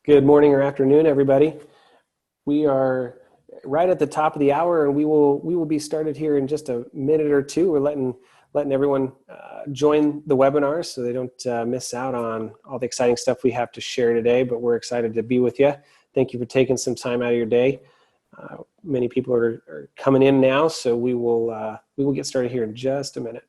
Good morning or afternoon, everybody. We are right at the top of the hour, and we will be started here in just a minute or two. We're letting everyone join the webinar so they don't miss out on all the exciting stuff we have to share today. But we're excited to be with you. Thank you for taking some time out of your day. Many people are coming in now, so we will get started here in just a minute.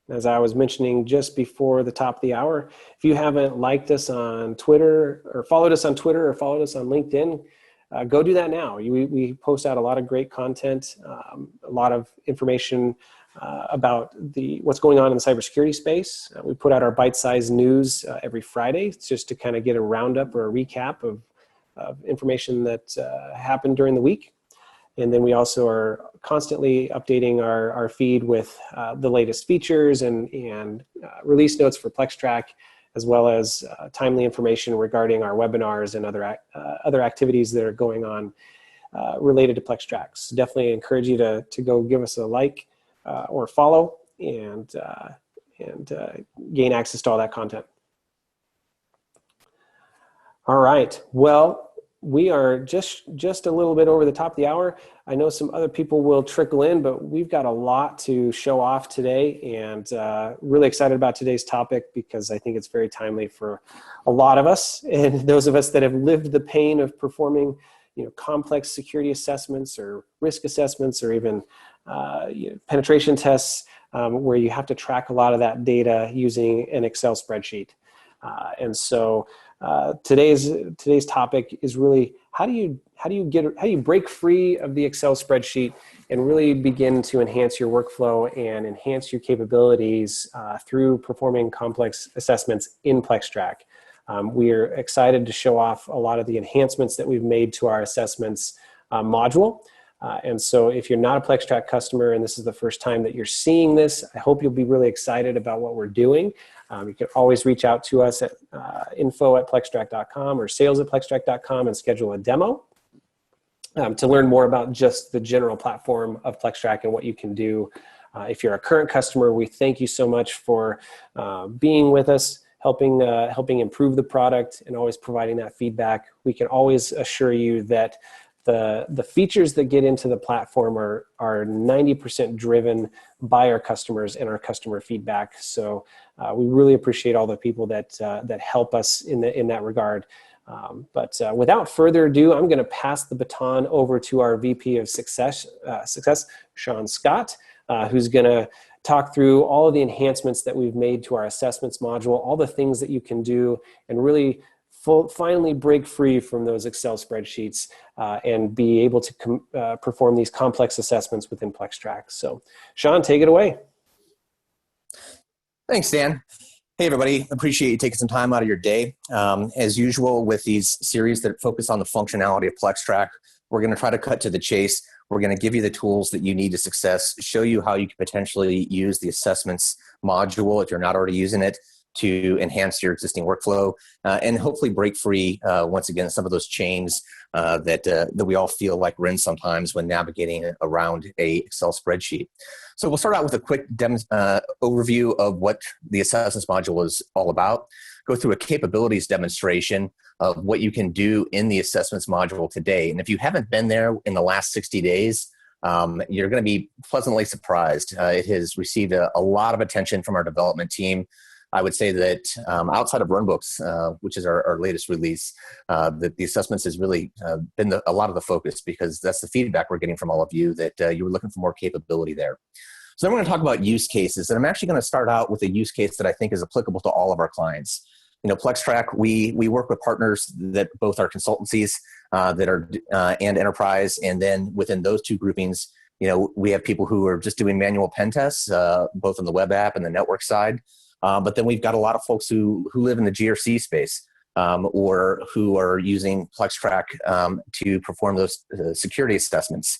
As I was mentioning just before the top of the hour, if you haven't liked us on Twitter or followed us on Twitter or followed us on LinkedIn, go do that now. We post out a lot of great content, a lot of information about what's going on in the cybersecurity space. We put out our bite-sized news every Friday. It's just to kind of get a roundup or a recap of information that happened during the week. And then we also are constantly updating our feed with the latest features and release notes for PlexTrac, as well as timely information regarding our webinars and other activities that are going on related to PlexTrac. So definitely encourage you to go give us a like or follow and gain access to all that content. All right. Well, we are just a little bit over the top of the hour. I know some other people will trickle in, but we've got a lot to show off today, and really excited about today's topic because I think it's very timely for a lot of us, and those of us that have lived the pain of performing, complex security assessments or risk assessments or even penetration tests where you have to track a lot of that data using an Excel spreadsheet. And so today's topic is really how do you break free of the Excel spreadsheet and really begin to enhance your workflow and enhance your capabilities through performing complex assessments in PlexTrac. We are excited to show off a lot of the enhancements that we've made to our assessments module. And so if you're not a PlexTrac customer and this is the first time that you're seeing this, I hope you'll be really excited about what we're doing. You can always reach out to us at info@plextrac.com or sales@plextrac.com and schedule a demo to learn more about just the general platform of PlexTrac and what you can do. If you're a current customer, we thank you so much for being with us, helping improve the product and always providing that feedback. We can always assure you that the features that get into the platform are 90% driven by our customers and our customer feedback. So we really appreciate all the people that help us in that regard. But without further ado, I'm going to pass the baton over to our VP of Success, Shawn Scott, who's going to talk through all of the enhancements that we've made to our assessments module, all the things that you can do, and really finally break free from those Excel spreadsheets and be able to perform these complex assessments within PlexTrac. So, Shawn, take it away. Thanks, Dan. Hey, everybody. Appreciate you taking some time out of your day. As usual, with these series that focus on the functionality of PlexTrac, we're going to try to cut to the chase. We're going to give you the tools that you need to success, show you how you can potentially use the assessments module if you're not already using it, to enhance your existing workflow and hopefully break free, once again, some of those chains that we all feel like we're in sometimes when navigating around a Excel spreadsheet. So we'll start out with a quick overview of what the assessments module is all about, go through a capabilities demonstration of what you can do in the assessments module today. And if you haven't been there in the last 60 days, you're going to be pleasantly surprised. It has received a lot of attention from our development team. I would say that outside of Runbooks, which is our latest release, that the assessments has really been a lot of the focus because that's the feedback we're getting from all of you that you were looking for more capability there. So then we're going to talk about use cases, and I'm actually going to start out with a use case that I think is applicable to all of our clients. PlexTrac, we work with partners that both are consultancies that are and enterprise, and then within those two groupings, we have people who are just doing manual pen tests, both on the web app and the network side. But then we've got a lot of folks who live in the GRC space or who are using PlexTrac to perform those security assessments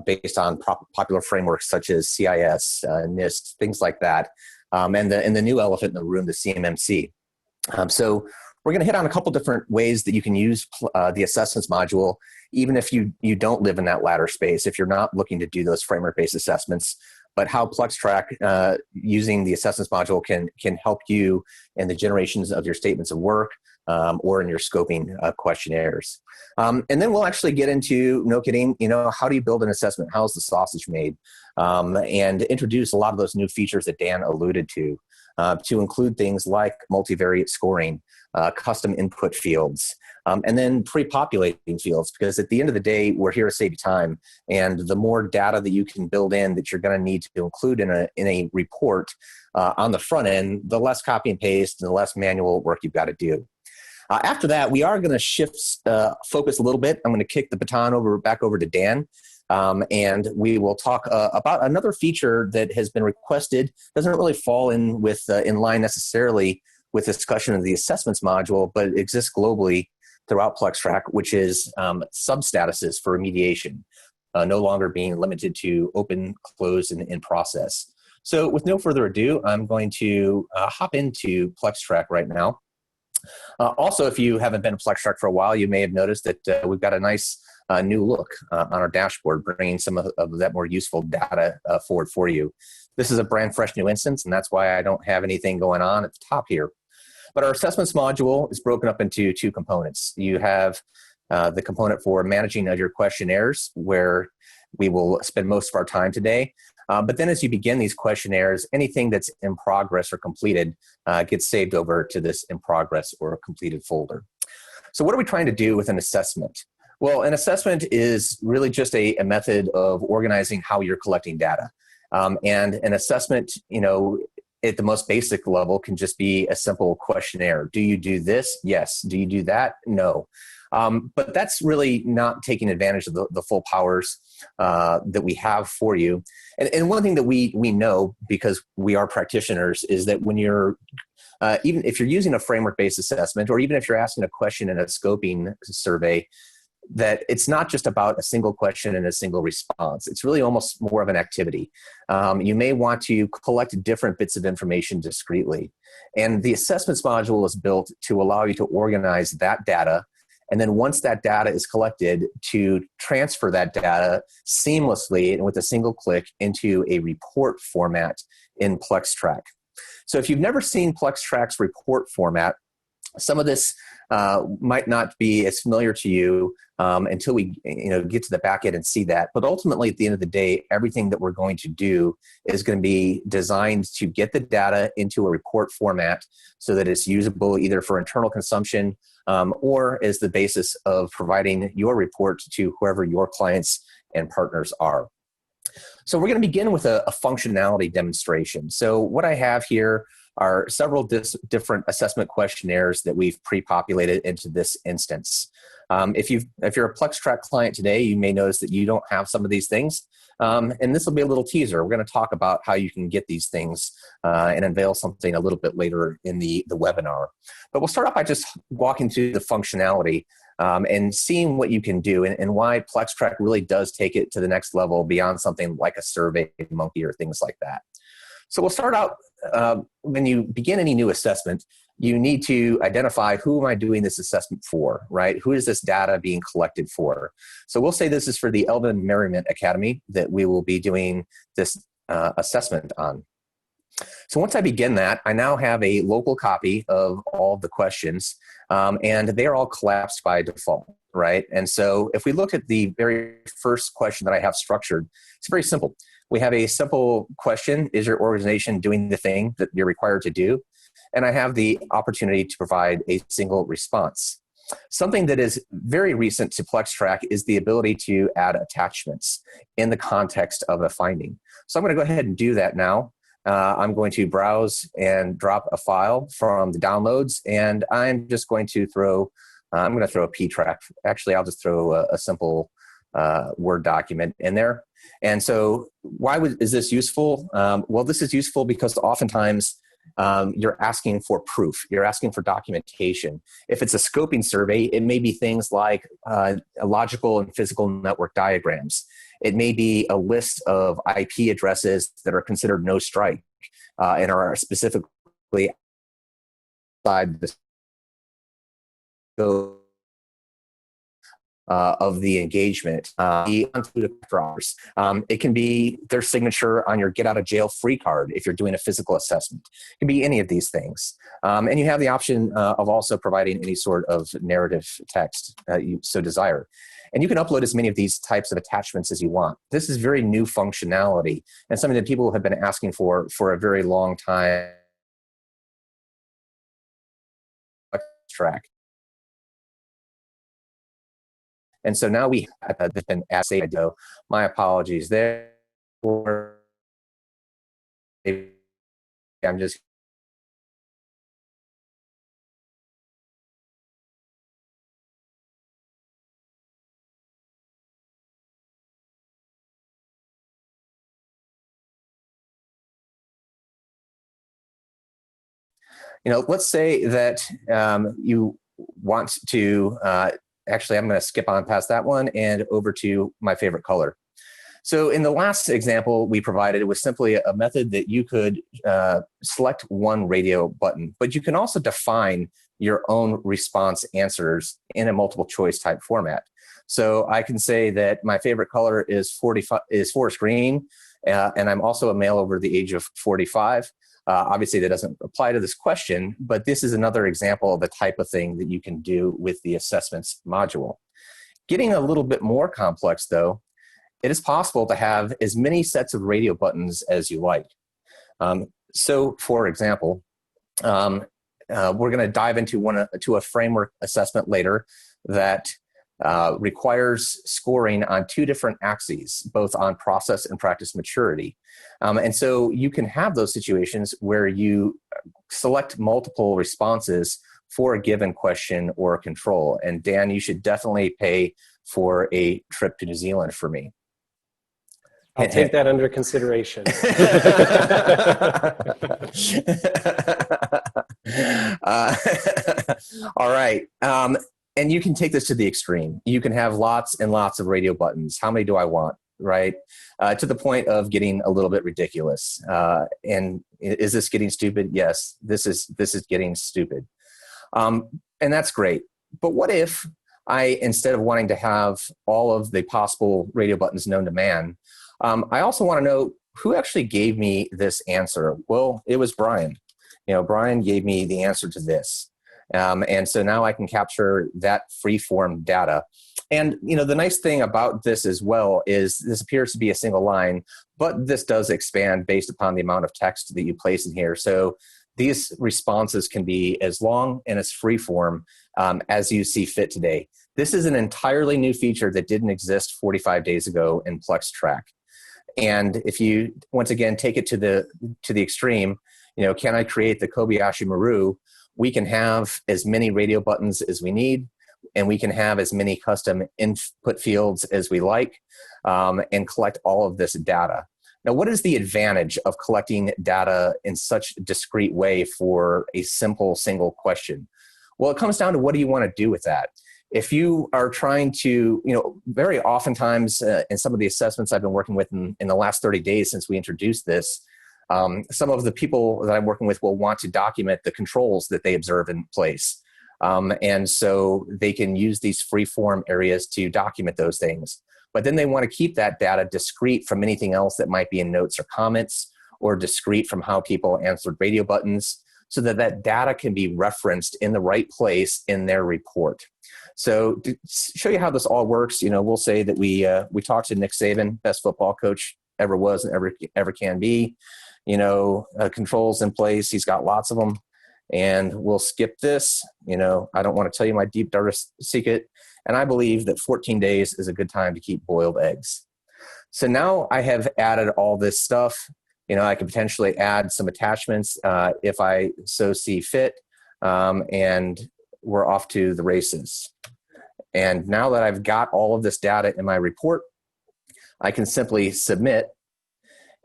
based on popular frameworks such as CIS, NIST, things like that, and the new elephant in the room, the CMMC. So we're going to hit on a couple different ways that you can use the assessments module, even if you don't live in that latter space, if you're not looking to do those framework-based assessments. But how PlexTrac using the assessments module can help you in the generations of your statements of work, or in your scoping questionnaires. And then we'll actually get into, no kidding, how do you build an assessment? How is the sausage made? And introduce a lot of those new features that Dan alluded to include things like multivariate scoring, custom input fields, and then pre-populating fields, because at the end of the day, we're here to save you time. And the more data that you can build in that you're going to need to include in a report on the front end, the less copy and paste and the less manual work you've got to do. After that, we are going to shift focus a little bit. I'm going to kick the baton back over to Dan. And we will talk about another feature that has been requested. Doesn't really fall in line necessarily with discussion of the assessments module, but it exists globally throughout PlexTrac, which is sub-statuses for remediation, no longer being limited to open, closed, and in process. So with no further ado, I'm going to hop into PlexTrac right now. Also, if you haven't been to PlexTrac for a while, you may have noticed that we've got a nice new look on our dashboard, bringing some of that more useful data forward for you. This is a brand fresh new instance, and that's why I don't have anything going on at the top here. But our assessments module is broken up into two components. You have the component for managing of your questionnaires, where we will spend most of our time today. But then as you begin these questionnaires, anything that's in progress or completed gets saved over to this in progress or completed folder. So what are we trying to do with an assessment? Well, an assessment is really just a method of organizing how you're collecting data. And an assessment, at the most basic level can just be a simple questionnaire. Do you do this? Yes. Do you do that? No. But that's really not taking advantage of the full powers that we have for you. And one thing that we know, because we are practitioners, is that when you're even if you're using a framework-based assessment, or even if you're asking a question in a scoping survey, that it's not just about a single question and a single response. It's really almost more of an activity. You may want to collect different bits of information discretely. And the assessments module is built to allow you to organize that data. And then once that data is collected, to transfer that data seamlessly and with a single click into a report format in PlexTrac. So if you've never seen PlexTrac's report format, some of this might not be as familiar to you until we get to the back end and see that. But ultimately, at the end of the day, everything that we're going to do is going to be designed to get the data into a report format so that it's usable either for internal consumption or as the basis of providing your report to whoever your clients and partners are. So we're going to begin with a functionality demonstration. So what I have here are several different assessment questionnaires that we've pre-populated into this instance. If you're a PlexTrac client today, you may notice that you don't have some of these things. And this will be a little teaser. We're going to talk about how you can get these things and unveil something a little bit later in the webinar. But we'll start off by just walking through the functionality and seeing what you can do and why PlexTrac really does take it to the next level beyond something like a SurveyMonkey or things like that. So we'll start out, when you begin any new assessment, you need to identify, who am I doing this assessment for, right? Who is this data being collected for? So we'll say this is for the Elvin Merriment Academy that we will be doing this assessment on. So once I begin that, I now have a local copy of all the questions, and they are all collapsed by default, right? And so if we look at the very first question that I have structured, it's very simple. We have a simple question: is your organization doing the thing that you're required to do? And I have the opportunity to provide a single response. Something that is very recent to PlexTrac is the ability to add attachments in the context of a finding. So I'm going to go ahead and do that now. I'm going to browse and drop a file from the downloads, and I'm just going to throw, I'm going to throw a PTrac. Actually, I'll just throw a simple Word document in there. And so why is this useful? Well, this is useful because oftentimes you're asking for proof. You're asking for documentation. If it's a scoping survey, it may be things like logical and physical network diagrams. It may be a list of IP addresses that are considered no strike and are specifically outside the scope of the engagement, it can be their signature on your get out of jail free card if you're doing a physical assessment. It can be any of these things. And you have the option of also providing any sort of narrative text you so desire. And you can upload as many of these types of attachments as you want. This is very new functionality and something that people have been asking for a very long time. Track. And so now we have been asked, my apologies there. I'm just let's say that you want to, actually, I'm going to skip on past that one and over to my favorite color. So in the last example we provided, it was simply a method that you could select one radio button, but you can also define your own response answers in a multiple choice type format. So I can say that my favorite color is forest green, and I'm also a male over the age of 45. Obviously, that doesn't apply to this question, but this is another example of the type of thing that you can do with the assessments module. Getting a little bit more complex, though, it is possible to have as many sets of radio buttons as you like. So, for example, we're going to dive into a framework assessment later that requires scoring on two different axes, both on process and practice maturity. And so you can have those situations where you select multiple responses for a given question or control. And Dan, you should definitely pay for a trip to New Zealand for me. I'll take that under consideration. All right. And you can take this to the extreme. You can have lots and lots of radio buttons. How many do I want, right? To the point of getting a little bit ridiculous. And is this getting stupid? Yes, this is getting stupid. And that's great. But what if I, instead of wanting to have all of the possible radio buttons known to man, I also want to know who actually gave me this answer. Well, it was Brian. Brian gave me the answer to this. And so now I can capture that free-form data. And, the nice thing about this as well is this appears to be a single line, but this does expand based upon the amount of text that you place in here. So these responses can be as long and as free-form as you see fit today. This is an entirely new feature that didn't exist 45 days ago in PlexTrac. And if you, once again, take it to the extreme, can I create the Kobayashi Maru? We can have as many radio buttons as we need, and we can have as many custom input fields as we like, and collect all of this data. Now, what is the advantage of collecting data in such a discrete way for a simple single question? Well, it comes down to what do you want to do with that? If you are trying to, very oftentimes in some of the assessments I've been working with in the last 30 days since we introduced this, some of the people that I'm working with will want to document the controls that they observe in place. And so they can use these free-form areas to document those things. But then they want to keep that data discrete from anything else that might be in notes or comments, or discrete from how people answered radio buttons, so that that data can be referenced in the right place in their report. So to show you how this all works, we'll say that we talked to Nick Saban, best football coach ever was and ever can be. Controls in place. He's got lots of them. And we'll skip this. I don't want to tell you my deep, darkest secret. And I believe that 14 days is a good time to keep boiled eggs. So now I have added all this stuff. I could potentially add some attachments if I so see fit. And we're off to the races. And now that I've got all of this data in my report, I can simply submit.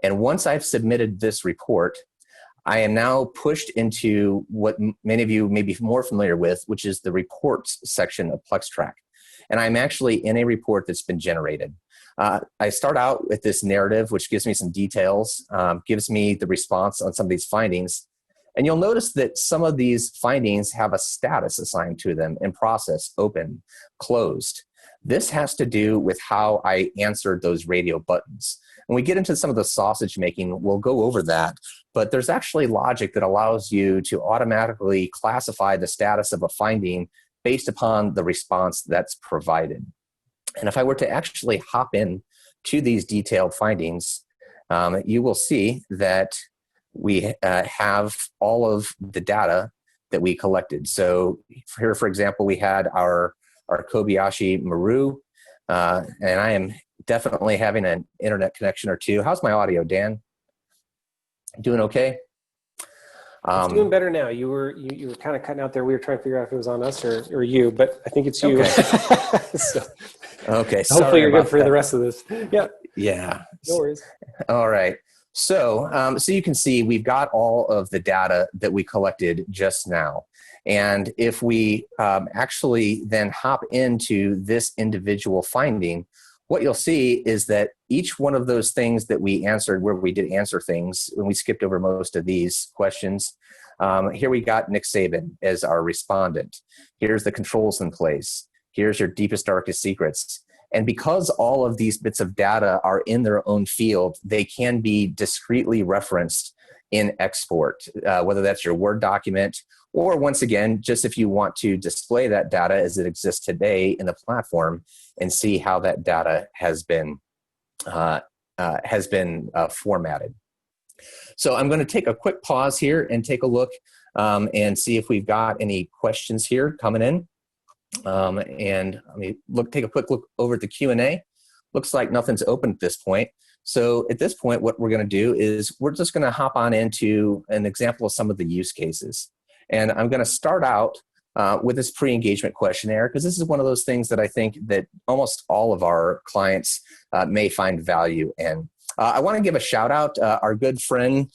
And once I've submitted this report, I am now pushed into what many of you may be more familiar with, which is the reports section of PlexTrac. And I'm actually in a report that's been generated. I start out with this narrative, which gives me some details, gives me the response on some of these findings. And you'll notice that some of these findings have a status assigned to them in process, open, closed. This has to do with how I answered those radio buttons. When we get into some of the sausage making, we'll go over that. But there's actually logic that allows you to automatically classify the status of a finding based upon the response that's provided. And if I were to actually hop in to these detailed findings, you will see that we have all of the data that we collected. So here, for example, we had our Kobayashi Maru, and I am definitely having an internet connection or two. How's my audio, Dan? Doing okay? It's doing better now. You were kind of cutting out there. We were trying to figure out if it was on us or you, but I think it's you. Okay. So, okay. Hopefully you're good for the rest of this. Yeah. Yeah. No worries. All right. So, so you can see we've got all of the data that we collected just now. And if we actually then hop into this individual finding, what you'll see is that each one of those things that we answered, where we did answer things, when we skipped over most of these questions, here we got Nick Saban as our respondent. Here's the controls in place. Here's your deepest, darkest secrets. And because all of these bits of data are in their own field, they can be discretely referenced in export, whether that's your Word document, or once again, just if you want to display that data as it exists today in the platform and see how that data has been formatted. So I'm going to take a quick pause here and take a look and see if we've got any questions here coming in. And let me take a quick look over at the Q&A. Looks like nothing's open at this point. So at this point, what we're going to do is we're just going to hop on into an example of some of the use cases. And I'm going to start out with this pre-engagement questionnaire, because this is one of those things that I think that almost all of our clients may find value in. I want to give a shout out. Our good friend,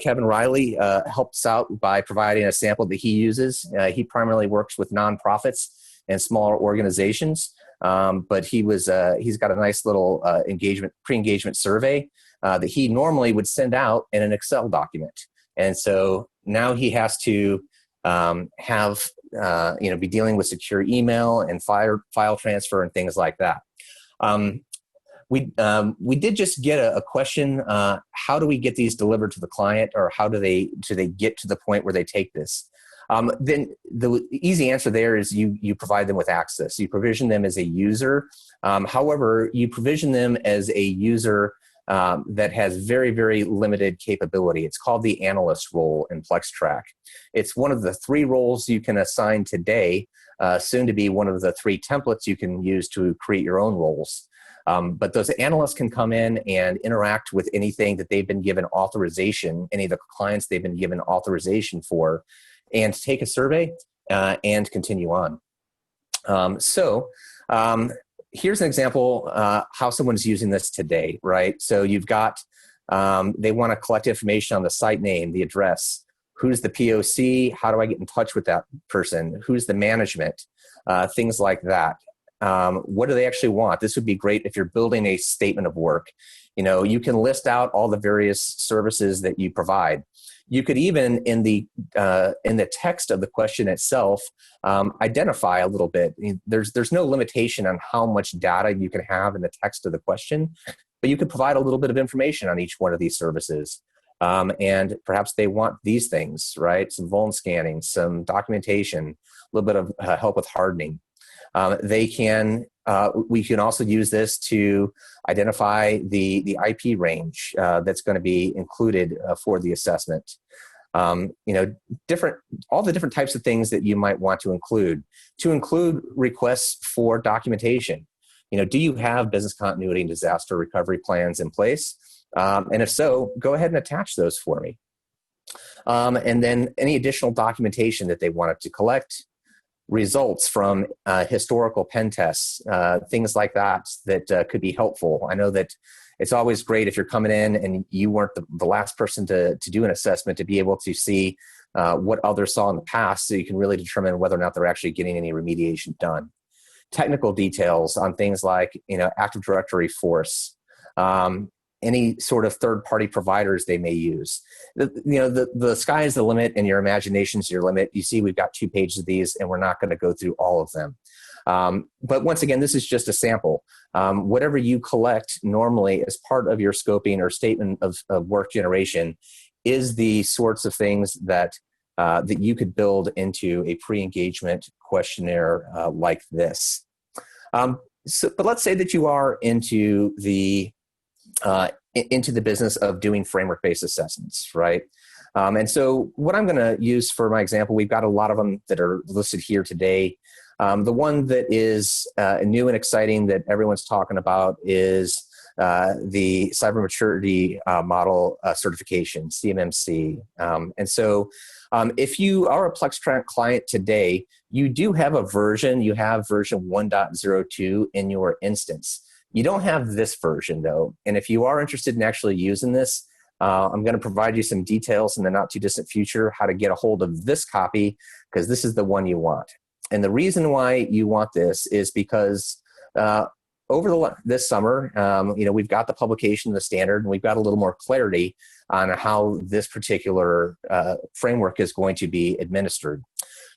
Kevin Riley, helps out by providing a sample that he uses. He primarily works with nonprofits and smaller organizations. But he's got a nice little pre-engagement survey that he normally would send out in an Excel document. And so now he has to be dealing with secure email and file transfer and things like that. We did just get a question, how do we get these delivered to the client, or how do they get to the point where they take this? Then the easy answer there is you provide them with access. You provision them as a user. However, you provision them as a user that has very, very limited capability. It's called the analyst role in PlexTrac. It's one of the 3 roles you can assign today, soon to be one of the 3 templates you can use to create your own roles. But those analysts can come in and interact with anything that they've been given authorization, any of the clients they've been given authorization for, and take a survey and continue on. Here's an example how someone's using this today, right? So you've got, they want to collect information on the site name, the address, who's the POC, how do I get in touch with that person, who's the management, things like that. What do they actually want? This would be great if you're building a statement of work. You can list out all the various services that you provide. You could even, in the text of the question itself, identify a little bit. There's no limitation on how much data you can have in the text of the question, but you could provide a little bit of information on each one of these services. And perhaps they want these things, right? Some vuln scanning, some documentation, a little bit of help with hardening. We can also use this to identify the IP range that's going to be included for the assessment. All the different types of things that you might want to include requests for documentation. Do you have business continuity and disaster recovery plans in place? And if so, go ahead and attach those for me. And then any additional documentation that they wanted to collect, results from historical pen tests, things like that could be helpful. I know that it's always great if you're coming in and you weren't the last person to do an assessment, to be able to see what others saw in the past, so you can really determine whether or not they're actually getting any remediation done. Technical details on things like Active Directory force, any sort of third-party providers they may use. The sky is the limit and your imagination is your limit. You see, we've got 2 pages of these and we're not going to go through all of them. But once again, this is just a sample. Whatever you collect normally as part of your scoping or statement of work generation is the sorts of things that that you could build into a pre-engagement questionnaire like this. But let's say that you are into the business of doing framework-based assessments, right? And so what I'm going to use for my example, we've got a lot of them that are listed here today. The one that is new and exciting that everyone's talking about is the Cyber Maturity Model Certification, CMMC. And so if you are a PlexTrac client today, you do have a version, you have version 1.02 in your instance. You don't have this version though. And if you are interested in actually using this, I'm going to provide you some details in the not too distant future how to get a hold of this copy, because this is the one you want. And the reason why you want this is because over this summer, we've got the publication of the standard, and we've got a little more clarity on how this particular framework is going to be administered.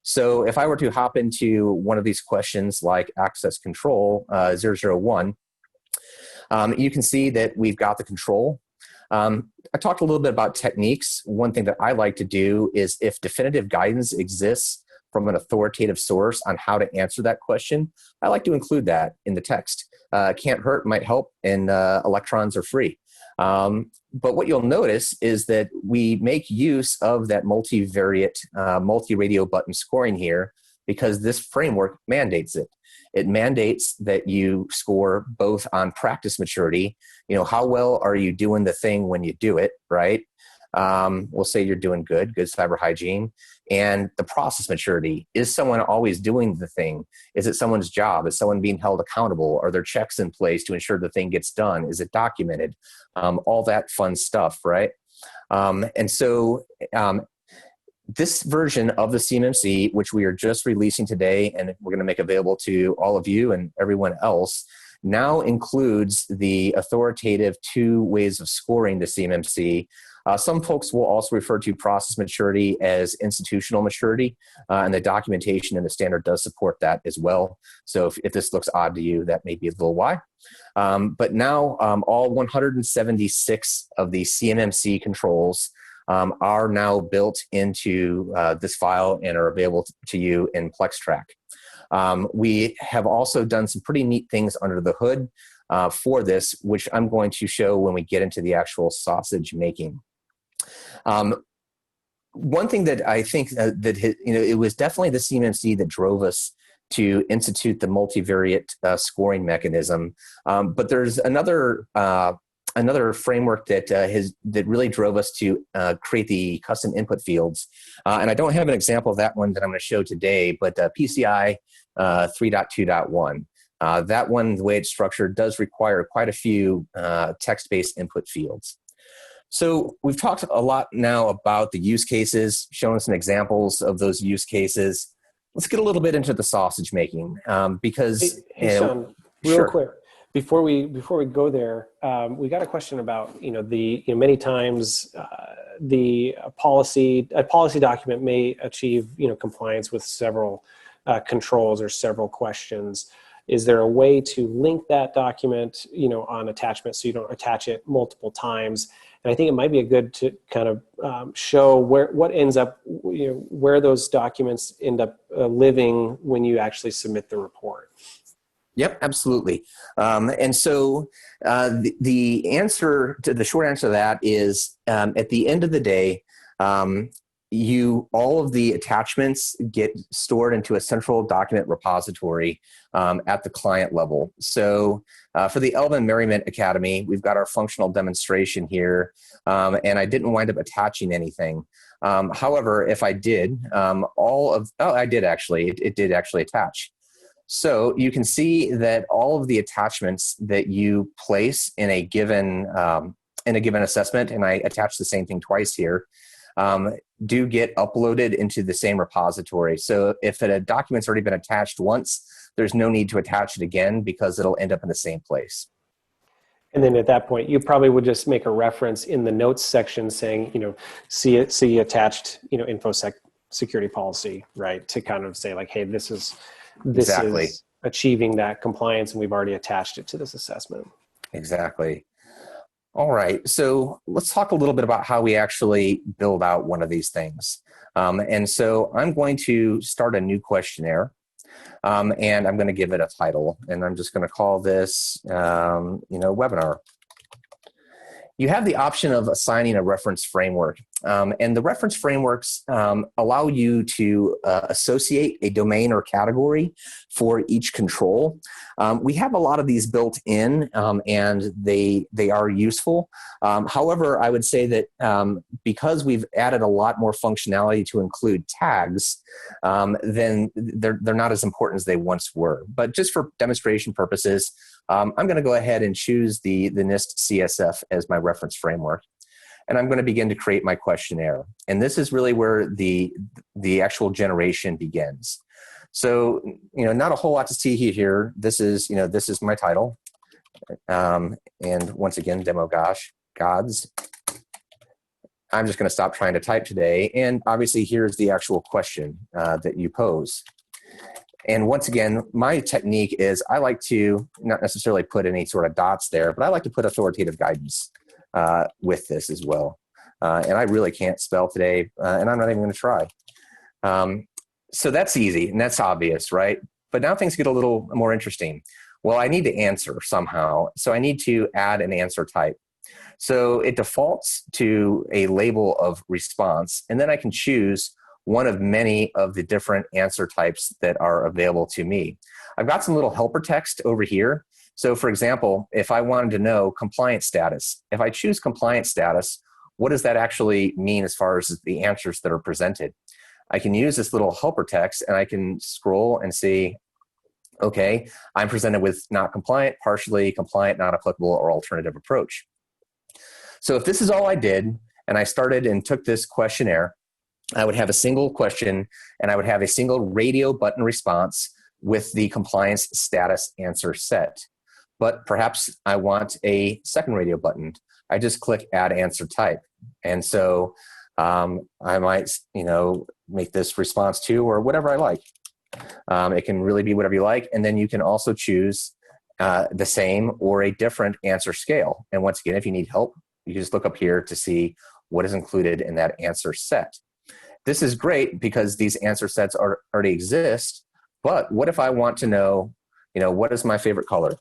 So if I were to hop into one of these questions like access control 001, you can see that we've got the control. I talked a little bit about techniques. One thing that I like to do is if definitive guidance exists from an authoritative source on how to answer that question, I like to include that in the text. Can't hurt, might help, and electrons are free. But what you'll notice is that we make use of that multivariate, multi-radio button scoring here because this framework mandates it. It mandates that you score both on practice maturity, how well are you doing the thing when you do it, right? We'll say you're doing good cyber hygiene. And the process maturity, is someone always doing the thing? Is it someone's job? Is someone being held accountable? Are there checks in place to ensure the thing gets done? Is it documented? All that fun stuff, right? And so this version of the CMMC, which we are just releasing today, and we're going to make available to all of you and everyone else, now includes the authoritative 2 ways of scoring the CMMC. Some folks will also refer to process maturity as institutional maturity, and the documentation in the standard does support that as well. So if this looks odd to you, that may be a little why. But now all 176 of the CMMC controls are now built into this file and are available to you in PlexTrac. We have also done some pretty neat things under the hood for this, which I'm going to show when we get into the actual sausage making. One thing that I think it was definitely the CMMC that drove us to institute the multivariate scoring mechanism. But there's another framework that really drove us to create the custom input fields. And I don't have an example of that one that I'm going to show today, but PCI 3.2.1. That one, the way it's structured, does require quite a few text-based input fields. So we've talked a lot now about the use cases, shown some examples of those use cases. Let's get a little bit into the sausage making because hey, Shawn, real quick before we go there, we got a question about many times a policy document may achieve compliance with several controls or several questions. Is there a way to link that document on attachment so you don't attach it multiple times? And I think it might be a good to kind of show what ends up, where those documents end up living when you actually submit the report. Yep, absolutely. And so the short answer to that is at the end of the day, all of the attachments get stored into a central document repository at the client level. So for the Elvin Merriment Academy, we've got our functional demonstration here, and I didn't wind up attaching anything. However, if I did, I did actually, it did actually attach. So you can see that all of the attachments that you place in a given assessment, and I attached the same thing twice here, do get uploaded into the same repository. So if a document's already been attached once, there's no need to attach it again because it'll end up in the same place. And then at that point, you probably would just make a reference in the notes section saying, see attached, InfoSec security policy, right? To kind of say like, hey, this Exactly. is achieving that compliance, and we've already attached it to this assessment. Exactly. All right. So let's talk a little bit about how we actually build out one of these things. And so I'm going to start a new questionnaire, and I'm going to give it a title, and I'm just going to call this, webinar. You have the option of assigning a reference framework, and the reference frameworks allow you to associate a domain or category for each control. We have a lot of these built in, and they are useful. However, I would say that because we've added a lot more functionality to include tags, then they're not as important as they once were. But just for demonstration purposes, I'm going to go ahead and choose the NIST CSF as my reference framework. And I'm going to begin to create my questionnaire. And this is really where the actual generation begins. So, not a whole lot to see here. This is my title. And once again, demo gods. I'm just going to stop trying to type today. And obviously, here's the actual question that you pose. And once again, my technique is I like to not necessarily put any sort of dots there, but I like to put authoritative guidance with this as well. And I really can't spell today, and I'm not even going to try. So that's easy, and that's obvious, right? But now things get a little more interesting. Well, I need to answer somehow, so I need to add an answer type. So it defaults to a label of response, and then I can choose one of many of the different answer types that are available to me. I've got some little helper text over here. So for example, if I wanted to know compliance status, if I choose compliance status, what does that actually mean as far as the answers that are presented? I can use this little helper text and I can scroll and see, okay, I'm presented with not compliant, partially compliant, not applicable, or alternative approach. So if this is all I did, and I started and took this questionnaire, I would have a single question and I would have a single radio button response with the compliance status answer set. But perhaps I want a second radio button. I just click add answer type. And so I might, make this response to or whatever I like. It can really be whatever you like. And then you can also choose the same or a different answer scale. And once again, if you need help, you can just look up here to see what is included in that answer set. This is great because these answer sets already exist, but what if I want to know, what is my favorite color?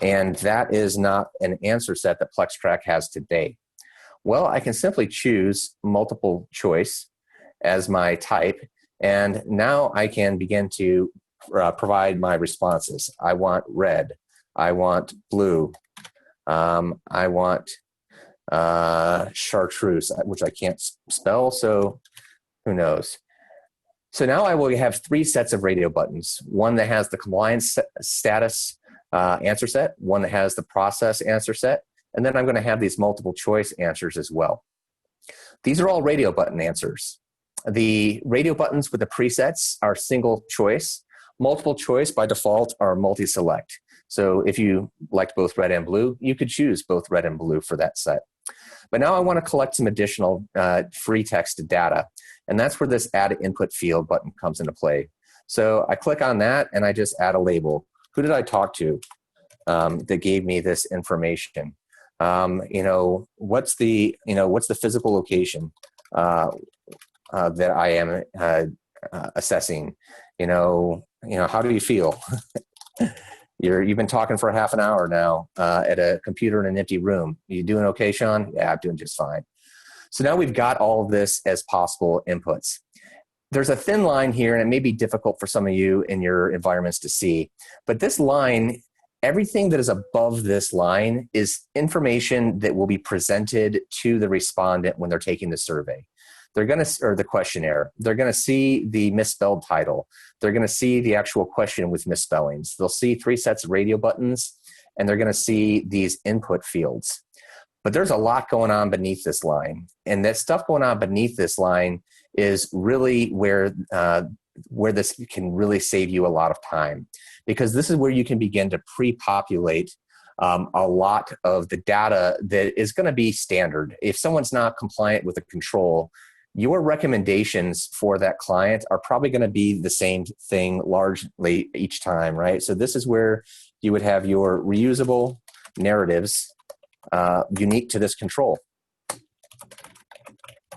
And that is not an answer set that PlexTrac has today. Well, I can simply choose multiple choice as my type, and now I can begin to provide my responses. I want red. I want blue. I want chartreuse, which I can't spell, so who knows. So now I will have three sets of radio buttons. One that has the compliance status answer set, one that has the process answer set, and then I'm going to have these multiple choice answers as well. These are all radio button answers. The radio buttons with the presets are single choice. Multiple choice by default are multi-select. So if you liked both red and blue, you could choose both red and blue for that set. But now I want to collect some additional free text data, and that's where this add input field button comes into play. So I click on that and I just add a label. Who did I talk to that gave me this information? What's the physical location that I am assessing? How do you feel? You've been talking for half an hour now at a computer in an empty room. You doing okay, Shawn? Yeah, I'm doing just fine. So now we've got all of this as possible inputs. There's a thin line here, and it may be difficult for some of you in your environments to see, but this line, everything that is above this line is information that will be presented to the respondent when they're taking the survey. They're going to, or the questionnaire, they're going to see the misspelled title. They're going to see the actual question with misspellings. They'll see three sets of radio buttons, and they're going to see these input fields. But there's a lot going on beneath this line. And that stuff going on beneath this line is really where this can really save you a lot of time, because this is where you can begin to pre-populate a lot of the data that is going to be standard. If someone's not compliant with a control, your recommendations for that client are probably going to be the same thing largely each time, right? So this is where you would have your reusable narratives unique to this control.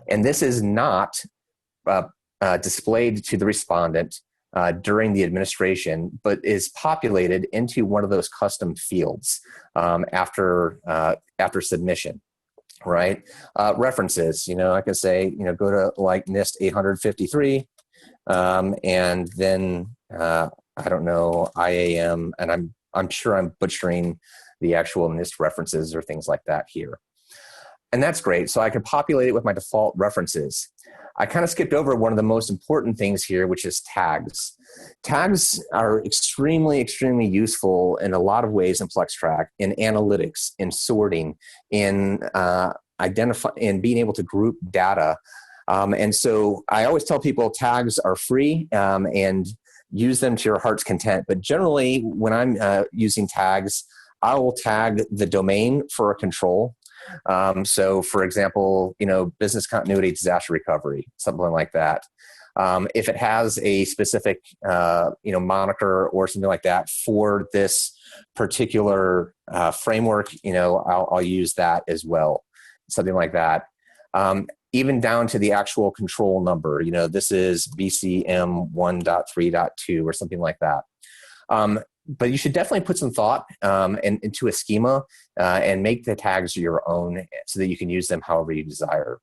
And this is not displayed to the respondent during the administration, but is populated into one of those custom fields after submission, right? References, I can say, go to like NIST 853, and then I don't know, IAM, and I'm sure I'm butchering the actual NIST references or things like that here. And that's great. So I can populate it with my default references. I kind of skipped over one of the most important things here, which is tags. Tags are extremely, extremely useful in a lot of ways in PlexTrac, in analytics, in sorting, in in being able to group data. And so I always tell people tags are free and use them to your heart's content. But generally, when I'm using tags, I will tag the domain for a control. So for example, business continuity, disaster recovery, something like that. If it has a specific, moniker or something like that for this particular framework, I'll use that as well, something like that. Even down to the actual control number, this is BCM 1.3.2 or something like that. But you should definitely put some thought into a schema and make the tags your own so that you can use them however you desire.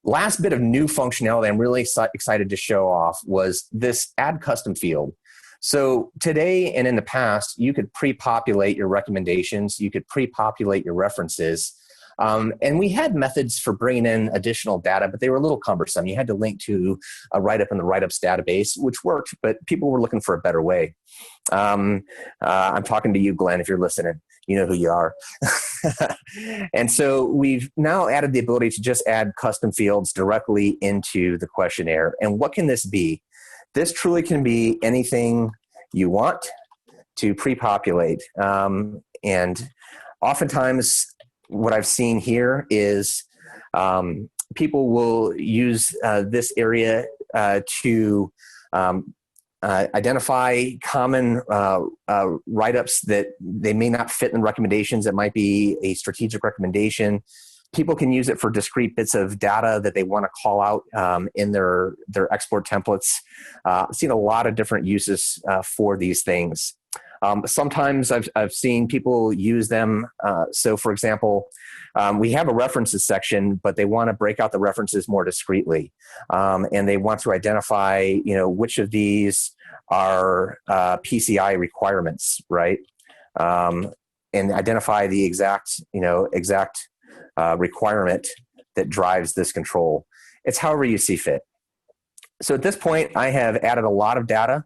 Last bit of new functionality I'm really excited to show off was this add custom field. So today and in the past, you could pre-populate your recommendations, you could pre-populate your references, and we had methods for bringing in additional data, but they were a little cumbersome. You had to link to a write-up in the write-ups database, which worked, but people were looking for a better way. I'm talking to you, Glenn, if you're listening. You know who you are. And so we've now added the ability to just add custom fields directly into the questionnaire. And what can this be? This truly can be anything you want to pre-populate. And oftentimes, what I've seen here is people will use this area to identify common write-ups that they may not fit in recommendations. It might be a strategic recommendation. People can use it for discrete bits of data that they want to call out in their export templates. I've seen a lot of different uses for these things. Sometimes I've seen people use them. So for example, we have a references section, but they want to break out the references more discreetly. And they want to identify, which of these are PCI requirements, right? And identify the exact requirement that drives this control. It's however you see fit. So at this point, I have added a lot of data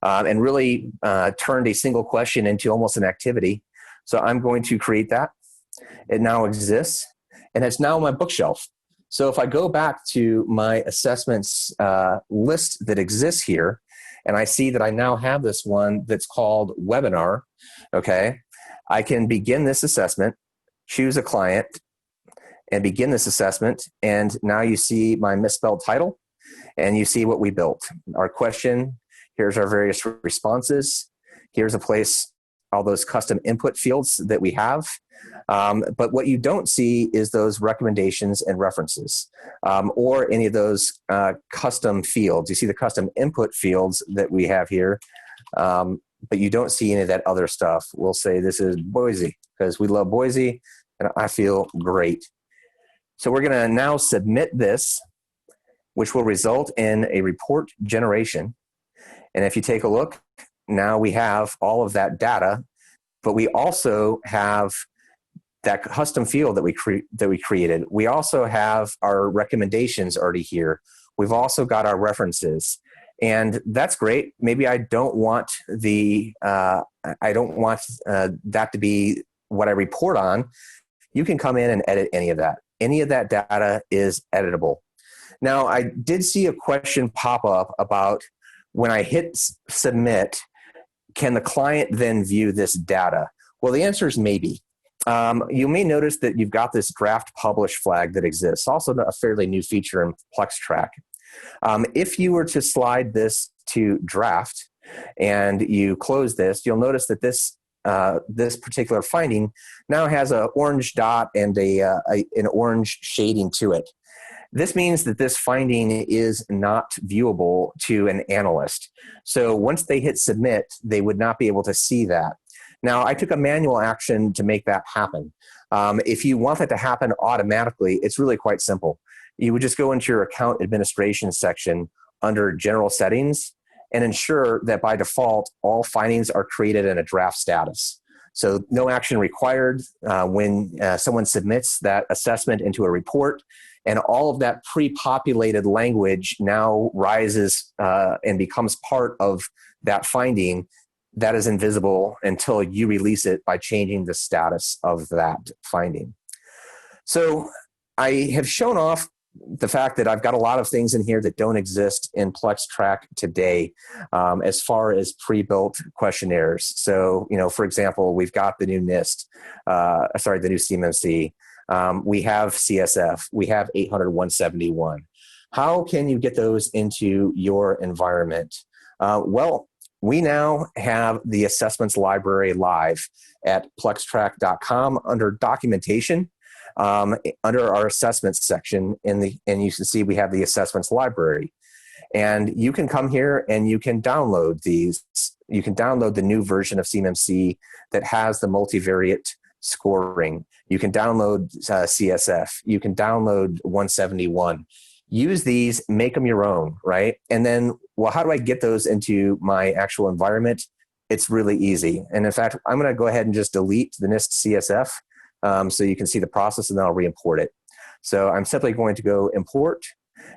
and really turned a single question into almost an activity. So I'm going to create that. It now exists, and it's now on my bookshelf. So if I go back to my assessments list that exists here, and I see that I now have this one that's called webinar, okay, I can begin this assessment, choose a client, and begin this assessment. And now you see my misspelled title, and you see what we built. Our question, here's our various responses. Here's a place, all those custom input fields that we have. But what you don't see is those recommendations and references or any of those custom fields. You see the custom input fields that we have here, but you don't see any of that other stuff. We'll say this is Boise because we love Boise and I feel great. So we're going to now submit this, which will result in a report generation. And if you take a look, now we have all of that data, but we also have that custom field that we created. We also have our recommendations already here. We've also got our references, and that's great. Maybe I don't want that to be what I report on. You can come in and edit any of that. Any of that data is editable. Now, I did see a question pop up about when I hit submit, can the client then view this data? Well, the answer is maybe. You may notice that you've got this draft publish flag that exists, also a fairly new feature in PlexTrac. If you were to slide this to draft and you close this, you'll notice that this particular finding now has an orange dot and an orange shading to it. This means that this finding is not viewable to an analyst. So once they hit submit, they would not be able to see that. Now, I took a manual action to make that happen. If you want that to happen automatically, it's really quite simple. You would just go into your account administration section under general settings and ensure that by default, all findings are created in a draft status. So no action required when someone submits that assessment into a report, and all of that pre-populated language now rises and becomes part of that finding that is invisible until you release it by changing the status of that finding. So I have shown off the fact that I've got a lot of things in here that don't exist in PlexTrac today as far as pre-built questionnaires. So, for example, we've got the new NIST, the new CMMC. We have CSF. We have 800-171. How can you get those into your environment? Well, we now have the assessments library live at plextrac.com under documentation. Under our assessments section and you can see we have the assessments library, and you can come here and you can download these. You can download the new version of CMMC that has the multivariate scoring. You can download CSF. You can download 171. Use these, make them your own, right? And then, well, how do I get those into my actual environment? It's really easy. And in fact, I'm going to go ahead and just delete the NIST CSF. So you can see the process, and then I'll re-import it. So I'm simply going to go import,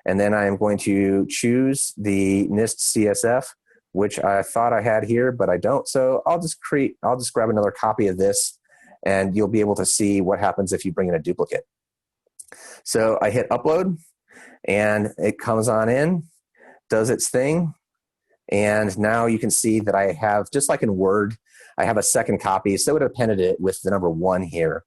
and then I'm going to choose the NIST CSF, which I thought I had here, but I don't. So I'll just grab another copy of this, and you'll be able to see what happens if you bring in a duplicate. So I hit upload, and it comes on in, does its thing. And now you can see that I have, just like in Word, I have a second copy. So it appended it with the number 1 here.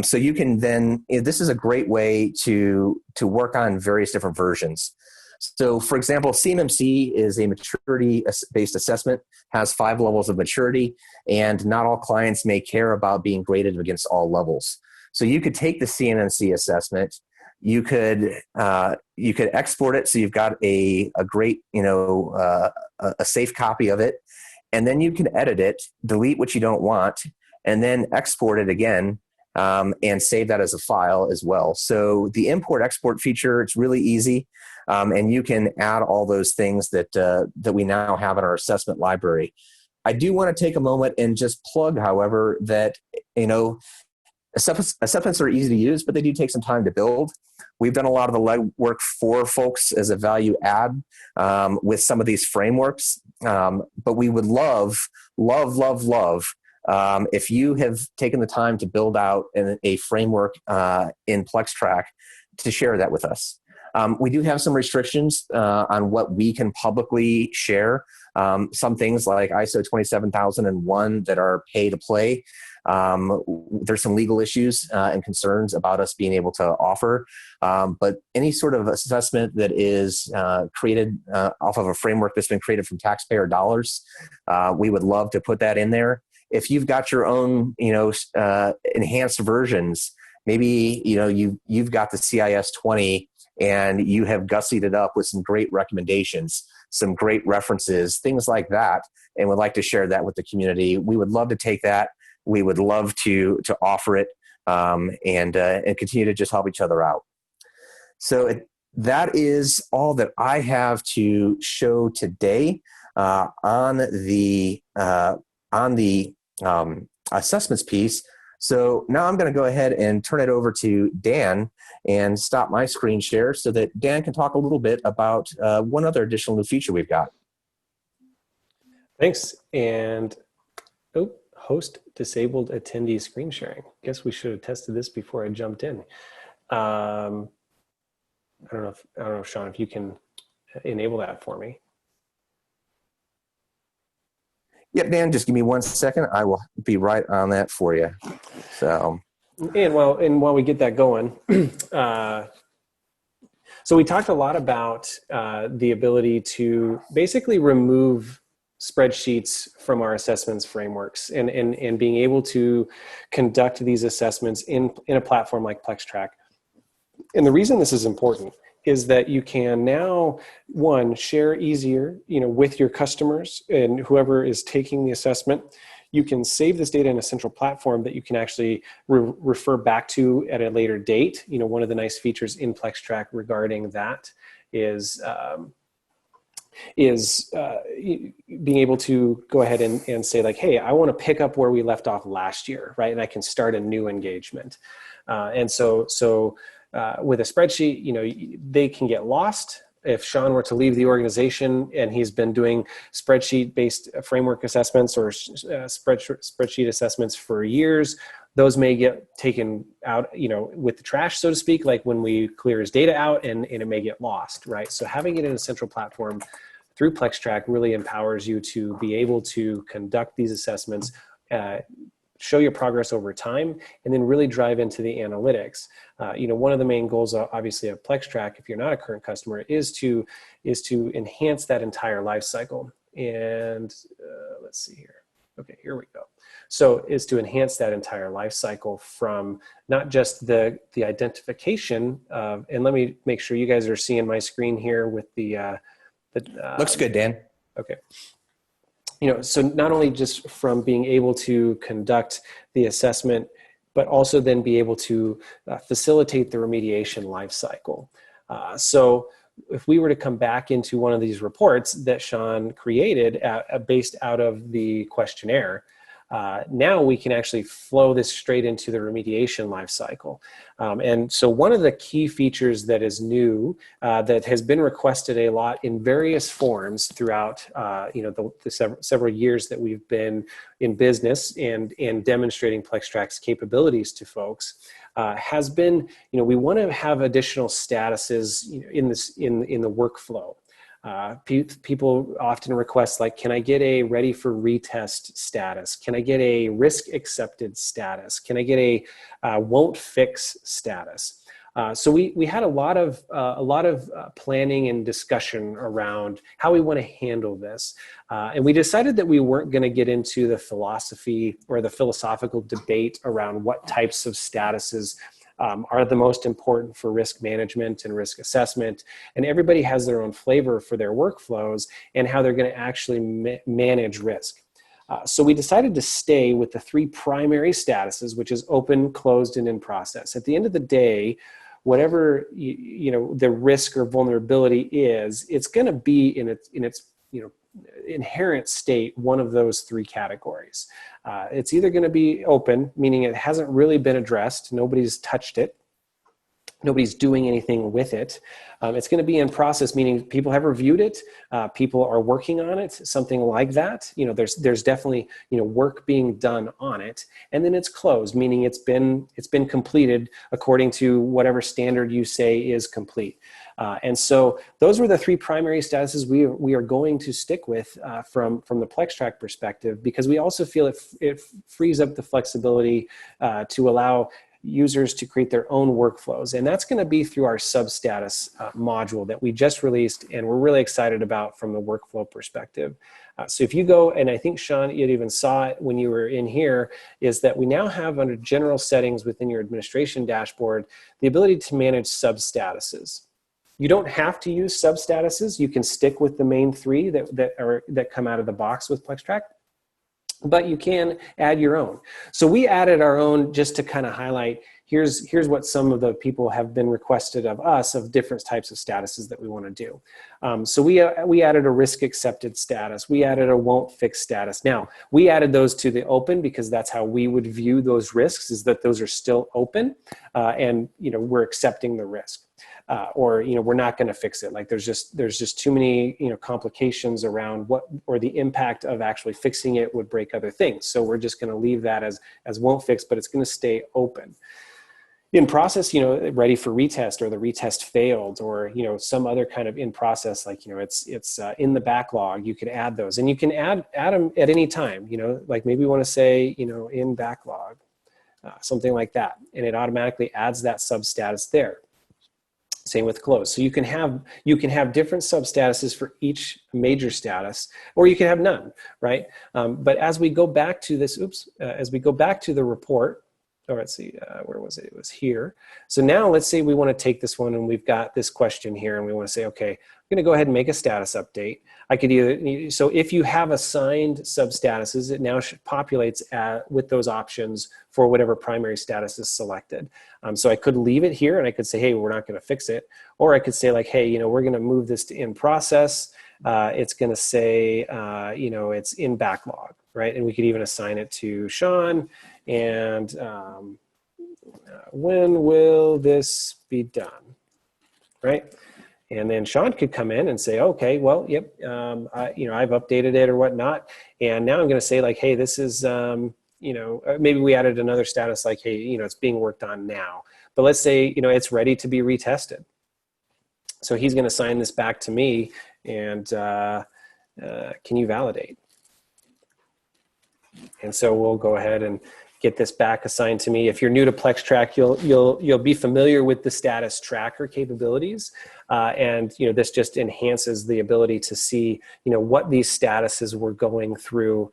So you can then, this is a great way to work on various different versions. So for example, CMMC is a maturity-based assessment, has 5 levels of maturity, and not all clients may care about being graded against all levels. So you could take the CMMC assessment, you could export it so you've got a great, a safe copy of it, and then you can edit it, delete what you don't want, and then export it again. And save that as a file as well. So the import-export feature, it's really easy, and you can add all those things that we now have in our assessment library. I do want to take a moment and just plug, however, that assessments are easy to use, but they do take some time to build. We've done a lot of the legwork for folks as a value add with some of these frameworks, but we would love if you have taken the time to build out a framework in PlexTrac, to share that with us. We do have some restrictions on what we can publicly share. Some things like ISO 27001 that are pay to play. There's some legal issues and concerns about us being able to offer. But any sort of assessment that is created off of a framework that's been created from taxpayer dollars, we would love to put that in there. If you've got your own, enhanced versions, maybe, you've got the CIS 20 and you have gussied it up with some great recommendations, some great references, things like that, and would like to share that with the community. We would love to take that. We would love to offer it and continue to just help each other out. So that is all that I have to show today on the assessments piece. So now I'm going to go ahead and turn it over to Dan and stop my screen share so that Dan can talk a little bit about one other additional new feature we've got. Thanks. And host disabled attendee screen sharing. Guess we should have tested this before I jumped in. I don't know, Shawn, if you can enable that for me. Yep, Dan, just give me 1 second. I will be right on that for you. So, And while we get that going, so we talked a lot about the ability to basically remove spreadsheets from our assessments frameworks and being able to conduct these assessments in a platform like PlexTrac. And the reason this is important is that you can now, one, share easier, with your customers and whoever is taking the assessment. You can save this data in a central platform that you can actually refer back to at a later date. One of the nice features in PlexTrac regarding that is being able to go ahead and say like, hey, I want to pick up where we left off last year, right? And I can start a new engagement. And so with a spreadsheet, they can get lost. If Shawn were to leave the organization and he's been doing spreadsheet-based framework assessments or spreadsheet assessments for years, those may get taken out, with the trash, so to speak, like when we clear his data out, and it may get lost, right? So having it in a central platform through PlexTrac really empowers you to be able to conduct these assessments, show your progress over time, and then really drive into the analytics. One of the main goals, obviously, of PlexTrac, if you're not a current customer, is to enhance that entire life cycle. And let's see here. Okay, here we go. So is to enhance that entire life cycle from not just the identification of, and let me make sure you guys are seeing my screen here with the looks good, Dan. Okay. So not only just from being able to conduct the assessment, but also then be able to facilitate the remediation life cycle. So if we were to come back into one of these reports that Shawn created based out of the questionnaire, now we can actually flow this straight into the remediation life cycle. And so one of the key features that is new, that has been requested a lot in various forms throughout the several years that we've been in business and demonstrating PlexTrac's capabilities to folks, has been, we want to have additional statuses in the workflow. People often request, like, can I get a ready for retest status? Can I get a risk accepted status? Can I get a won't fix status? So we had a lot of planning and discussion around how we want to handle this. And we decided that we weren't going to get into the philosophy or the philosophical debate around what types of statuses are the most important for risk management and risk assessment. And everybody has their own flavor for their workflows and how they're going to actually manage risk. So we decided to stay with the three primary statuses, which is open, closed, and in process. At the end of the day, whatever the risk or vulnerability is, it's going to be in its inherent state one of those three categories. It's either going to be open, meaning it hasn't really been addressed, nobody's touched it, nobody's doing anything with it. It's going to be in process, meaning people have reviewed it, people are working on it, something like that. There's definitely work being done on it. And then it's closed, meaning it's been completed according to whatever standard you say is complete. And so those were the three primary statuses we are going to stick with from the PlexTrac perspective, because we also feel it frees up the flexibility to allow users to create their own workflows. And that's going to be through our substatus module that we just released and we're really excited about from the workflow perspective. So if you go, and I think Shawn, you even saw it when you were in here, is that we now have under general settings within your administration dashboard, the ability to manage substatuses. You don't have to use substatuses. You can stick with the main three that come out of the box with PlexTrac, but you can add your own. So we added our own just to kind of highlight, here's what some of the people have been requested of us of different types of statuses that we want to do. So we added a risk accepted status. We added a won't fix status. Now, we added those to the open because that's how we would view those risks, is that those are still open and we're accepting the risk. Or we're not going to fix it. Like there's just too many complications around what, or the impact of actually fixing it would break other things. So we're just going to leave that as won't fix, but it's going to stay open. in process, ready for retest, or the retest failed, or, some other kind of in process, like, it's in the backlog. You could add those, and you can add them at any time, like maybe we want to say, in backlog, something like that. And it automatically adds that sub status there. Same with close. So you can have different sub statuses for each major status, or you can have none, right? But as we go back to this, as we go back to the report, let's see, where was it? It was here. So now let's say we want to take this one, and we've got this question here, and we want to say, okay, I'm going to go ahead and make a status update. I could either, so if you have assigned sub statuses, it now populates with those options for whatever primary status is selected. So I could leave it here, and I could say, hey, we're not going to fix it. Or I could say, like, hey, we're going to move this to in process. It's going to say, it's in backlog, right? And we could even assign it to Shawn. And when will this be done, right? And then Shawn could come in and say, okay, well, yep, I've updated it or whatnot. And now I'm going to say, like, hey, this is, maybe we added another status, like, hey, it's being worked on now. But let's say, it's ready to be retested. So he's going to assign this back to me, and can you validate? And so we'll go ahead and get this back assigned to me. If you're new to PlexTrac, you'll be familiar with the status tracker capabilities, and this just enhances the ability to see what these statuses were going through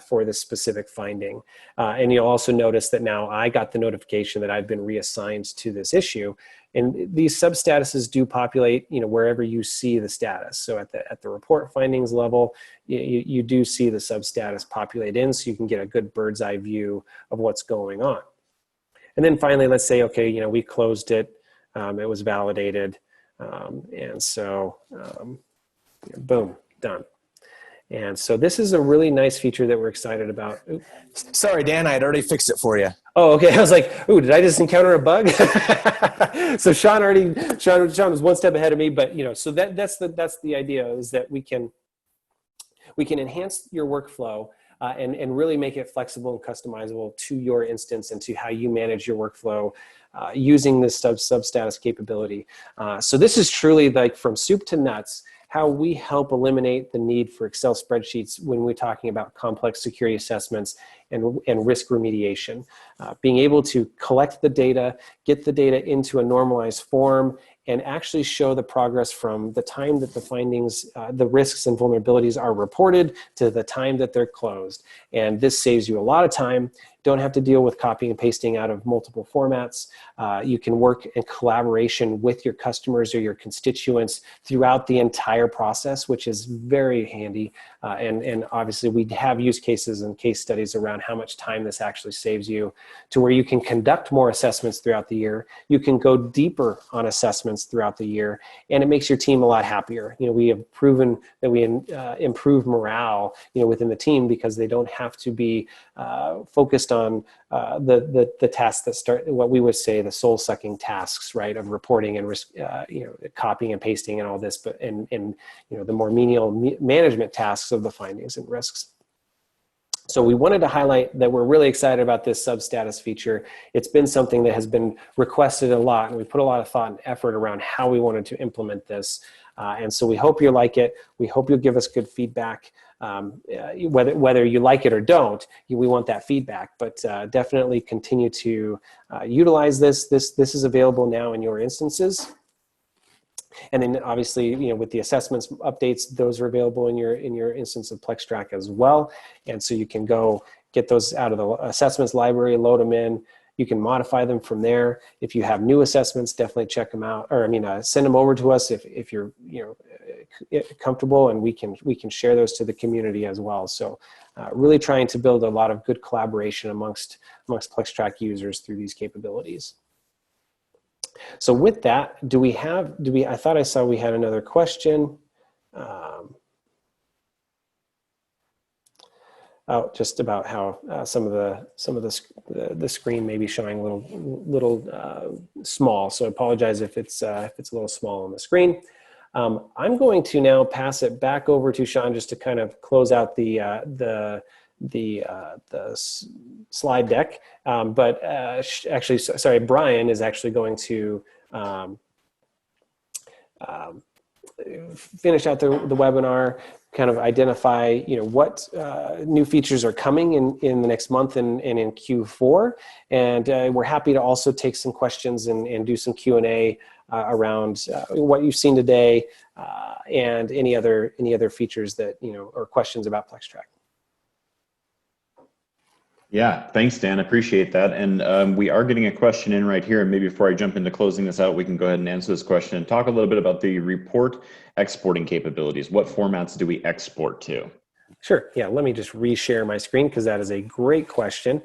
for this specific finding. And you'll also notice that now I got the notification that I've been reassigned to this issue. And these substatuses do populate, wherever you see the status. So at the report findings level, you do see the substatus populate in, so you can get a good bird's eye view of what's going on. And then finally, let's say, okay, we closed it, it was validated, and so boom, done. And so this is a really nice feature that we're excited about. Oops. Sorry, Dan, I had already fixed it for you. Oh, okay. I was like, ooh, did I just encounter a bug? So Shawn was one step ahead of me, but so that's the idea, is that we can enhance your workflow and really make it flexible and customizable to your instance and to how you manage your workflow using this substatus capability. So this is truly, like, from soup to nuts, how we help eliminate the need for Excel spreadsheets when we're talking about complex security assessments and risk remediation. Being able to collect the data, get the data into a normalized form, and actually show the progress from the time that the findings, the risks and vulnerabilities are reported to the time that they're closed. And this saves you a lot of time. Don't have to deal with copying and pasting out of multiple formats. You can work in collaboration with your customers or your constituents throughout the entire process, which is very handy. And obviously we have use cases and case studies around how much time this actually saves you, to where you can conduct more assessments throughout the year. You can go deeper on assessments throughout the year, and it makes your team a lot happier. We have proven that we improve morale, within the team, because they don't have to be focused on the tasks that start, what we would say, the soul-sucking tasks, right, of reporting and risk, copying and pasting and all this, but and the more menial management tasks of the findings and risks. So we wanted to highlight that we're really excited about this substatus feature. It's been something that has been requested a lot, and we put a lot of thought and effort around how we wanted to implement this. And so we hope you like it. We hope you'll give us good feedback. Whether you like it or don't, we want that feedback, but definitely continue to utilize this. This is available now in your instances. And then obviously, with the assessments updates, those are available in your instance of PlexTrac as well. And so you can go get those out of the assessments library, load them in. You can modify them from there. If you have new assessments, definitely check them out, or send them over to us if you're comfortable, and we can share those to the community as well. So really trying to build a lot of good collaboration amongst PlexTrac users through these capabilities. So with that, I thought I saw we had another question. Just about how some of the screen may be showing a little small. So I apologize if it's a little small on the screen. I'm going to now pass it back over to Shawn just to kind of close out the slide deck. Actually, sorry, Brian is actually going to finish out the webinar, kind of identify, what new features are coming in the next month and in Q4. And we're happy to also take some questions and do some Q&A around what you've seen today and any other features that, or questions about PlexTrac. Yeah, thanks, Dan. I appreciate that. And we are getting a question in right here. And maybe before I jump into closing this out, we can go ahead and answer this question and talk a little bit about the report exporting capabilities. What formats do we export to? Sure. Yeah, let me just reshare my screen because that is a great question.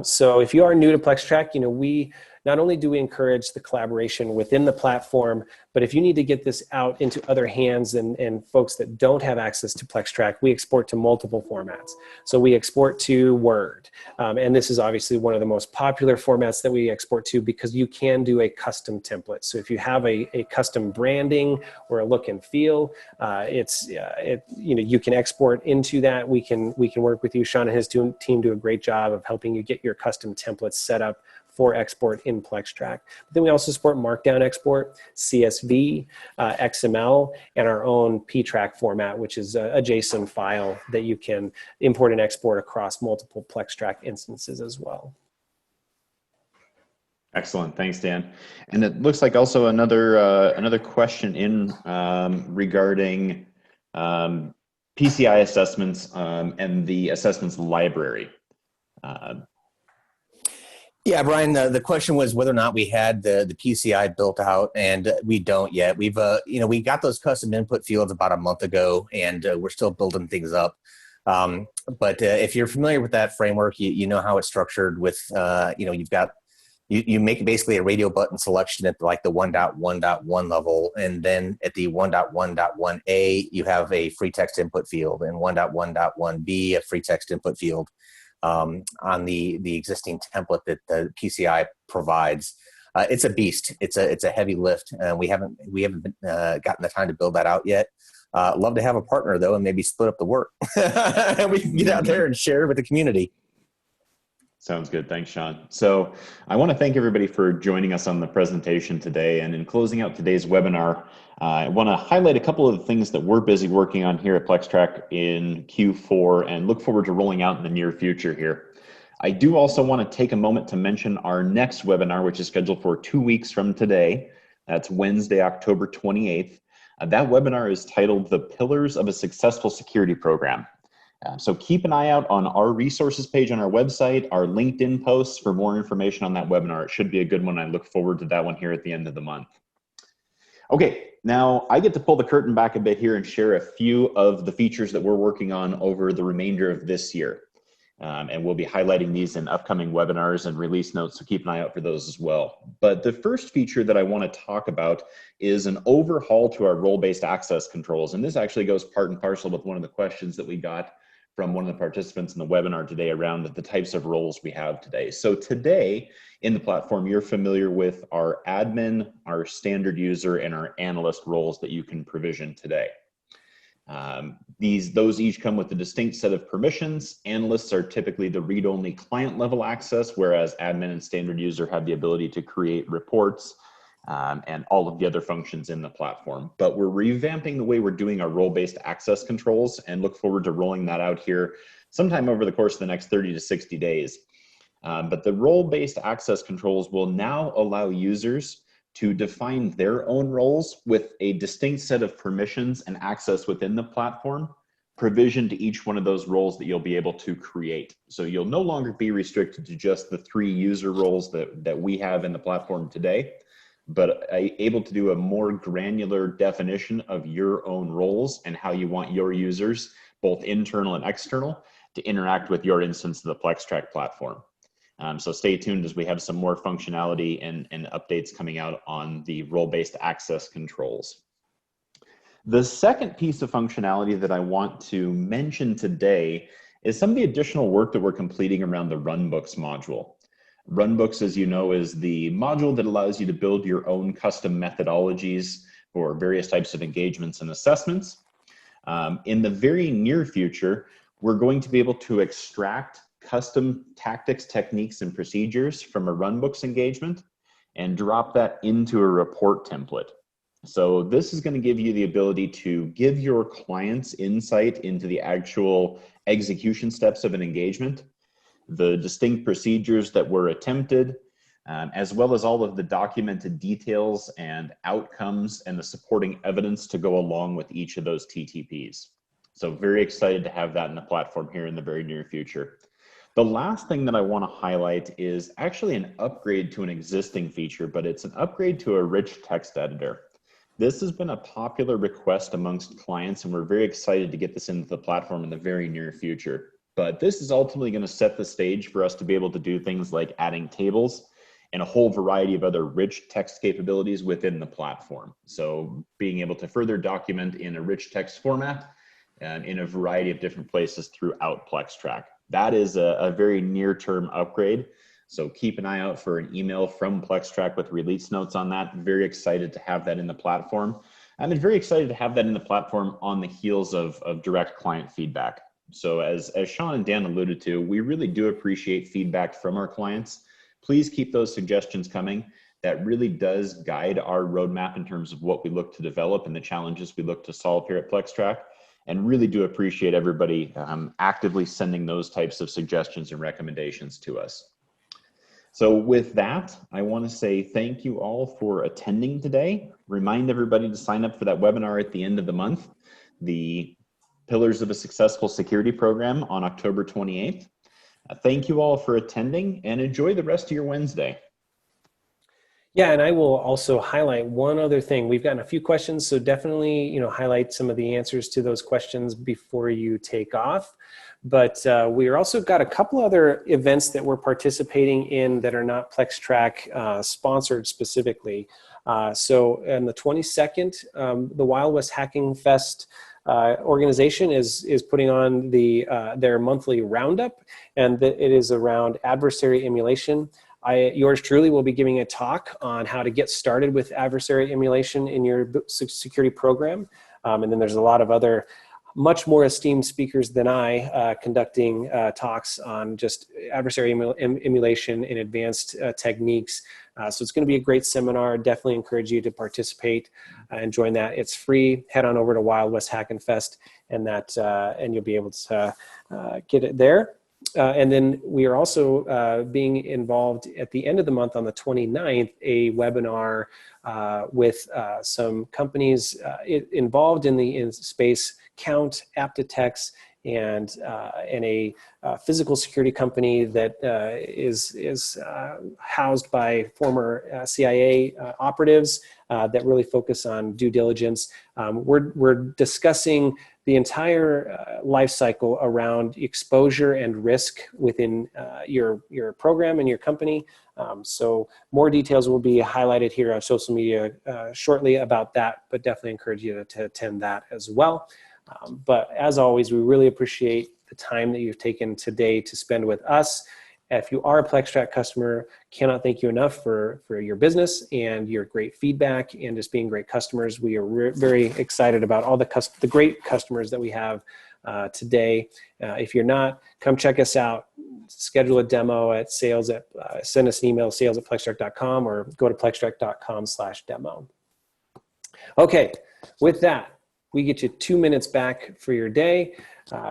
So if you are new to PlexTrac, we not only do we encourage the collaboration within the platform, but if you need to get this out into other hands and folks that don't have access to PlexTrac, we export to multiple formats. So we export to Word. And this is obviously one of the most popular formats that we export to because you can do a custom template. So if you have a custom branding or a look and feel, you can export into that. We can work with you. Shawn and his team do a great job of helping you get your custom templates set up for export in PlexTrac. But then we also support Markdown export, CSV, XML, and our own PTrac format, which is a JSON file that you can import and export across multiple PlexTrac instances as well. Excellent, thanks, Dan. And it looks like also another question in regarding PCI assessments and the assessments library. Yeah, Brian, the question was whether or not we had the PCI built out, and we don't yet. We've, we got those custom input fields about a month ago, and we're still building things up. But if you're familiar with that framework, you know how it's structured with, you make basically a radio button selection at like the 1.1.1 level, and then at the 1.1.1a, you have a free text input field, and 1.1.1b, a free text input field. On the existing template that the PCI provides. It's a beast. It's a heavy lift. We haven't gotten the time to build that out yet. Love to have a partner though, and maybe split up the work. We can get out there and share with the community. Sounds good. Thanks, Shawn. So I want to thank everybody for joining us on the presentation today. And in closing out today's webinar, I want to highlight a couple of the things that we're busy working on here at PlexTrac in Q4 and look forward to rolling out in the near future here. I do also want to take a moment to mention our next webinar, which is scheduled for 2 weeks from today. That's Wednesday, October 28th. That webinar is titled The Pillars of a Successful Security Program. So keep an eye out on our resources page on our website, our LinkedIn posts for more information on that webinar. It should be a good one. I look forward to that one here at the end of the month. Okay, now I get to pull the curtain back a bit here and share a few of the features that we're working on over the remainder of this year. And we'll be highlighting these in upcoming webinars and release notes, so keep an eye out for those as well. But the first feature that I want to talk about is an overhaul to our role-based access controls. And this actually goes part and parcel with one of the questions that we got from one of the participants in the webinar today around the types of roles we have today. So today in the platform, you're familiar with our admin, our standard user, and our analyst roles that you can provision today. Those each come with a distinct set of permissions. Analysts are typically the read-only client level access, whereas admin and standard user have the ability to create reports and all of the other functions in the platform. But we're revamping the way we're doing our role-based access controls and look forward to rolling that out here sometime over the course of the next 30 to 60 days. But the role-based access controls will now allow users to define their own roles with a distinct set of permissions and access within the platform, provision to each one of those roles that you'll be able to create. So you'll no longer be restricted to just the 3 user roles that we have in the platform today, but able to do a more granular definition of your own roles and how you want your users, both internal and external, to interact with your instance of the PlexTrac platform. So stay tuned as we have some more functionality and updates coming out on the role-based access controls. The second piece of functionality that I want to mention today is some of the additional work that we're completing around the Runbooks module. Runbooks, as you know, is the module that allows you to build your own custom methodologies for various types of engagements and assessments. In the very near future, We're going to be able to extract custom tactics, techniques, and procedures from a runbooks engagement and drop that into a report template. So this is going to give you the ability to give your clients insight into the actual execution steps of an engagement, the distinct procedures that were attempted, as well as all of the documented details and outcomes and the supporting evidence to go along with each of those TTPs. So very excited to have that in the platform here in the very near future. The last thing that I want to highlight is actually an upgrade to an existing feature, but it's an upgrade to a rich text editor. This has been a popular request amongst clients, and we're very excited to get this into the platform in the very near future. But this is ultimately going to set the stage for us to be able to do things like adding tables and a whole variety of other rich text capabilities within the platform. So being able to further document in a rich text format and in a variety of different places throughout PlexTrac. That is a very near-term upgrade. So keep an eye out for an email from PlexTrac with release notes on that. Very excited to have that in the platform. I'm very excited to have that in the platform on the heels of direct client feedback. So as Shawn and Dan alluded to, we really do appreciate feedback from our clients. Please keep those suggestions coming. That really does guide our roadmap in terms of what we look to develop and the challenges we look to solve here at PlexTrac. And really do appreciate everybody actively sending those types of suggestions and recommendations to us. So with that, I want to say thank you all for attending today. Remind everybody to sign up for that webinar at the end of the month, the Pillars of a Successful Security Program on October 28th. Thank you all for attending and enjoy the rest of your Wednesday. Yeah, and I will also highlight one other thing. We've gotten a few questions, so definitely, highlight some of the answers to those questions before you take off. But we're also got a couple other events that we're participating in that are not PlexTrac sponsored specifically. So on the 22nd, the Wild West Hacking Fest organization is putting on their monthly roundup, and it is around adversary emulation. Yours truly will be giving a talk on how to get started with adversary emulation in your security program. And then there's a lot of other much more esteemed speakers than I conducting talks on just adversary emulation and advanced techniques. So it's going to be a great seminar. Definitely encourage you to participate and join that. It's free. Head on over to Wild West Hacking Fest and you'll be able to get it there. And then we are also being involved at the end of the month on the 29th, a webinar with some companies involved in the space, Count, Aptitex, and a physical security company that is housed by former CIA operatives that really focus on due diligence. We're discussing the entire life cycle around exposure and risk within your program and your company. So more details will be highlighted here on social media shortly about that, but definitely encourage you to attend that as well. But as always, we really appreciate the time that you've taken today to spend with us. If you are a PlexTrac customer, cannot thank you enough for your business and your great feedback and just being great customers. We are very excited about all the great customers that we have today. If you're not, come check us out. Schedule a demo at send us an email, sales@plextrac.com, or go to plextrac.com/demo. Okay, with that, we get you 2 minutes back for your day.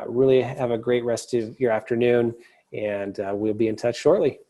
Really have a great rest of your afternoon, and we'll be in touch shortly.